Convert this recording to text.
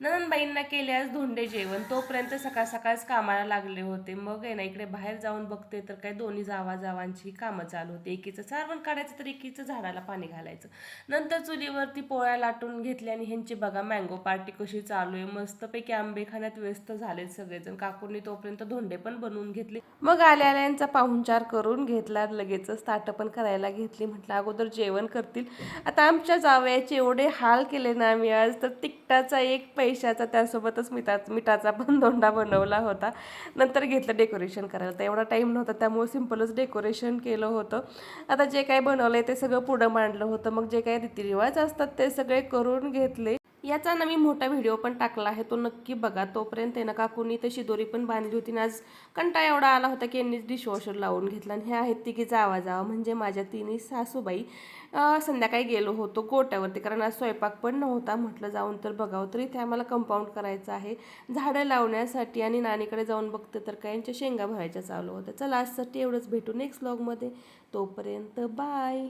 नणंदबाईंना केले आज धोंडे जेवण. तोपर्यंत सकाळ सकाळच कामाला लागले होते. मग आहे ना इकडे बाहेर जाऊन बघते तर काय दोन्ही जावांची कामं चालू होती. एकीचं सारवण काढायचं तर एकीचं झाडाला पाणी घालायचं. नंतर चुलीवरती पोळ्या लाटून घेतल्या आणि ह्यांची बघा मँगो पार्टी कशी चालू आहे. मस्तपैकी आंबे खाण्यात व्यस्त झालेत सगळेजण. काकूंनी तोपर्यंत धोंडे पण बनवून घेतले. मग आल्या आल्यांचा पाहुणचार करून घेतला. लगेचच ताटं पण करायला घेतली. म्हटलं अगोदर जेवण करतील. आता आमच्या जावयाचे एवढे हाल केले ना आम्ही आज, तर तिखटाचा एक पैशाचा त्यासोबतच मिठाचा पण धोंडा बनवला होता. नंतर घेतलं डेकोरेशन करायला. तर एवढा टाईम नव्हता त्यामुळे सिम्पलच डेकोरेशन केलं होतं. आता जे काही बनवलंय ते सगळं पुढं मांडलं होतं. मग जे काही रीतिरिवाज असतात ते सगळे करून घेतले. याचा ना मी मोठा व्हिडिओ पण टाकला आहे, तो नक्की बघा. तोपर्यंत आहे ना काकूंनी तशी दोरी पण बांधली होती. आणि आज कंटाळा एवढा आला होता की यांनीच डिशवॉशर लावून घेतला. आणि हे आहेत तिघी जावा म्हणजे माझ्या तिन्ही सासूबाई. संध्याकाळी गेलो होतो गोट्यावरती, कारण आज स्वयंपाक पण नव्हता. म्हटलं जाऊन तर बघावं. तरी इथे आम्हाला कंपाऊंड करायचं आहे झाडं लावण्यासाठी. आणि नानीकडे जाऊन बघते तर काय यांच्या शेंगा भरायच्या चालू होत्या. चला आजसाठी एवढंच, भेटू नेक्स्ट व्लॉगमध्ये. तोपर्यंत बाय.